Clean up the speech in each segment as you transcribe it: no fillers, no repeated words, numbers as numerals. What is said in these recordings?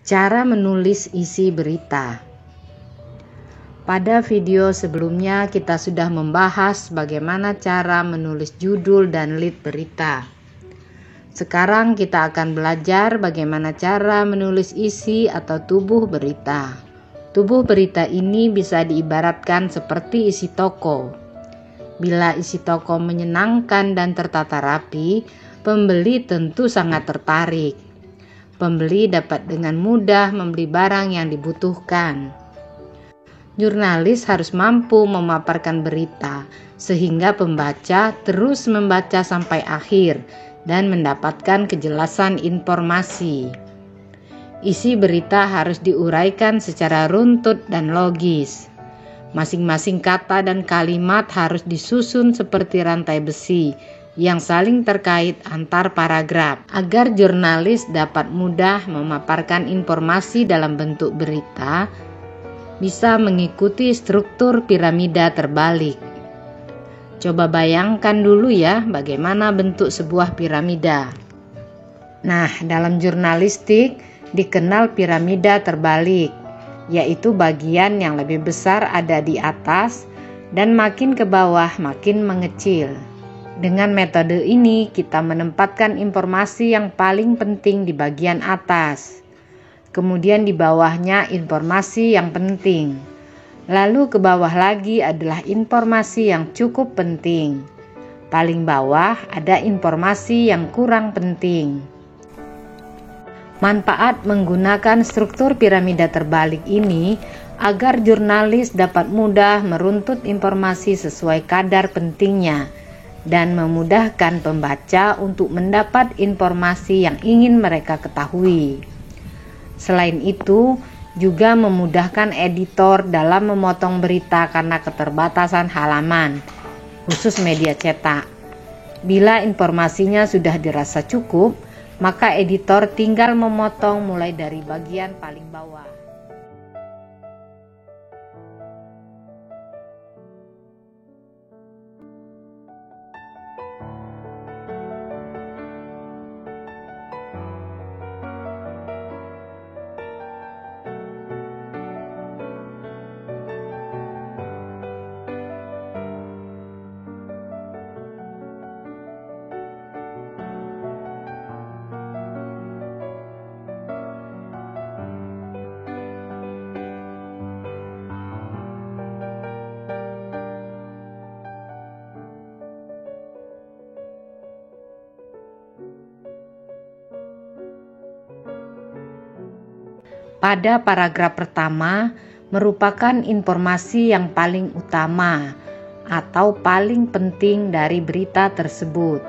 Cara menulis isi berita. Pada video sebelumnya kita sudah membahas bagaimana cara menulis judul dan lead berita. Sekarang kita akan belajar bagaimana cara menulis isi atau tubuh berita. Tubuh berita ini bisa diibaratkan seperti isi toko. Bila isi toko menyenangkan dan tertata rapi, pembeli tentu sangat tertarik. Pembeli dapat dengan mudah membeli barang yang dibutuhkan. Jurnalis harus mampu memaparkan berita, sehingga pembaca terus membaca sampai akhir dan mendapatkan kejelasan informasi. Isi berita harus diuraikan secara runtut dan logis. Masing-masing kata dan kalimat harus disusun seperti rantai besi yang saling terkait antar paragraf, agar jurnalis dapat mudah memaparkan informasi dalam bentuk berita, bisa mengikuti struktur piramida terbalik. Coba bayangkan dulu ya bagaimana bentuk sebuah piramida. Nah, dalam jurnalistik dikenal piramida terbalik, yaitu bagian yang lebih besar ada di atas dan makin ke bawah makin mengecil. Dengan metode ini kita menempatkan informasi yang paling penting di bagian atas. Kemudian di bawahnya informasi yang penting. Lalu ke bawah lagi adalah informasi yang cukup penting. Paling bawah ada informasi yang kurang penting. Manfaat menggunakan struktur piramida terbalik ini agar jurnalis dapat mudah meruntut informasi sesuai kadar pentingnya dan memudahkan pembaca untuk mendapat informasi yang ingin mereka ketahui. Selain itu, juga memudahkan editor dalam memotong berita karena keterbatasan halaman, khusus media cetak. Bila informasinya sudah dirasa cukup, maka editor tinggal memotong mulai dari bagian paling bawah. Pada paragraf pertama merupakan informasi yang paling utama atau paling penting dari berita tersebut.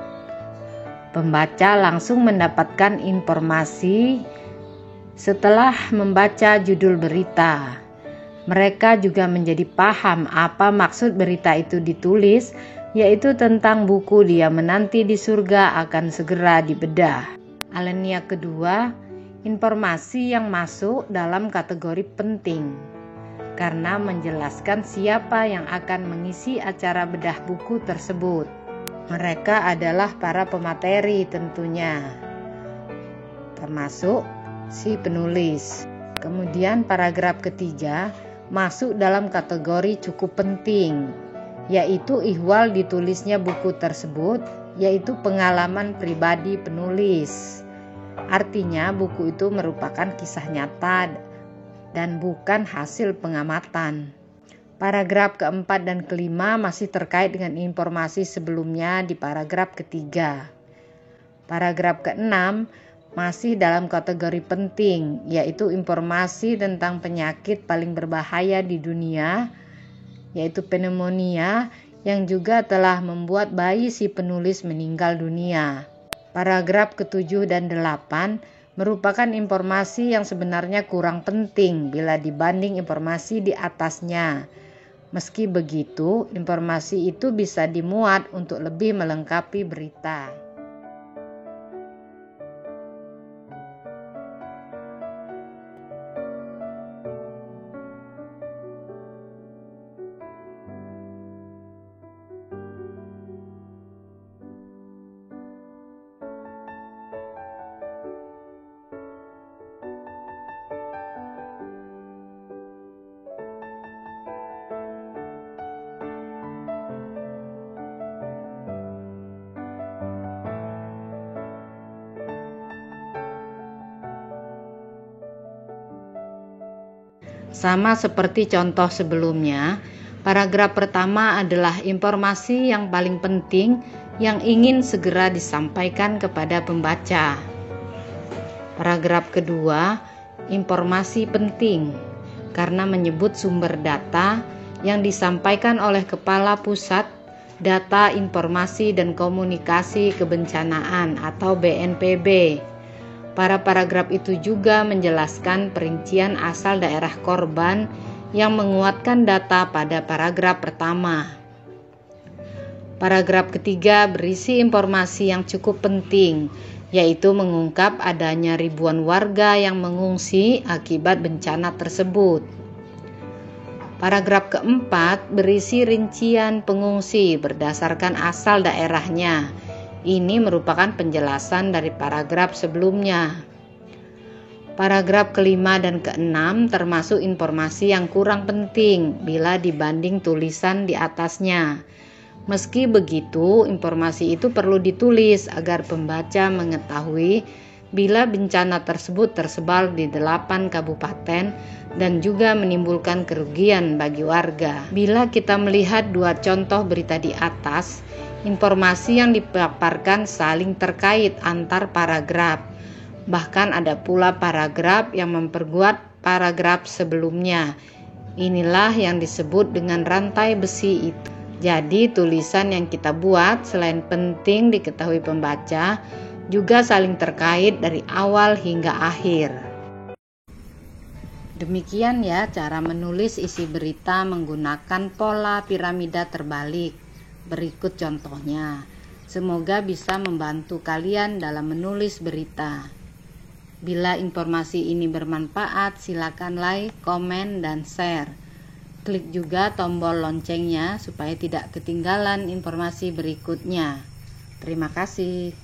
Pembaca langsung mendapatkan informasi setelah membaca judul berita. Mereka juga menjadi paham apa maksud berita itu ditulis, yaitu tentang buku Dia Menanti di Surga akan segera dibedah. Alinea kedua, informasi yang masuk dalam kategori penting karena menjelaskan siapa yang akan mengisi acara bedah buku tersebut. Mereka adalah para pemateri tentunya, termasuk si penulis. Kemudian paragraf ketiga masuk dalam kategori cukup penting, yaitu ihwal ditulisnya buku tersebut, yaitu pengalaman pribadi penulis. Artinya buku itu merupakan kisah nyata dan bukan hasil pengamatan. Paragraf keempat dan kelima masih terkait dengan informasi sebelumnya di paragraf ketiga. Paragraf keenam masih dalam kategori penting, yaitu informasi tentang penyakit paling berbahaya di dunia, yaitu pneumonia, yang juga telah membuat bayi si penulis meninggal dunia. Paragraf ke-7 dan 8 merupakan informasi yang sebenarnya kurang penting bila dibanding informasi di atasnya. Meski begitu, informasi itu bisa dimuat untuk lebih melengkapi berita. Sama seperti contoh sebelumnya, paragraf pertama adalah informasi yang paling penting yang ingin segera disampaikan kepada pembaca. Paragraf kedua, informasi penting karena menyebut sumber data yang disampaikan oleh Kepala Pusat Data Informasi dan Komunikasi Kebencanaan atau BNPB. Para paragraf itu juga menjelaskan perincian asal daerah korban yang menguatkan data pada paragraf pertama. Paragraf ketiga berisi informasi yang cukup penting, yaitu mengungkap adanya ribuan warga yang mengungsi akibat bencana tersebut. Paragraf keempat berisi rincian pengungsi berdasarkan asal daerahnya. Ini merupakan penjelasan dari paragraf sebelumnya. Paragraf kelima dan keenam termasuk informasi yang kurang penting bila dibanding tulisan di atasnya. Meski begitu, informasi itu perlu ditulis agar pembaca mengetahui bila bencana tersebut tersebar di 8 kabupaten dan juga menimbulkan kerugian bagi warga. Bila kita melihat dua contoh berita di atas, informasi yang dipaparkan saling terkait antar paragraf. Bahkan ada pula paragraf yang memperkuat paragraf sebelumnya. Inilah yang disebut dengan rantai besi itu. Jadi tulisan yang kita buat selain penting diketahui pembaca, juga saling terkait dari awal hingga akhir. Demikian ya cara menulis isi berita menggunakan pola piramida terbalik. Berikut contohnya. Semoga bisa membantu kalian dalam menulis berita. Bila informasi ini bermanfaat, silakan like, komen, dan share. Klik juga tombol loncengnya supaya tidak ketinggalan informasi berikutnya. Terima kasih.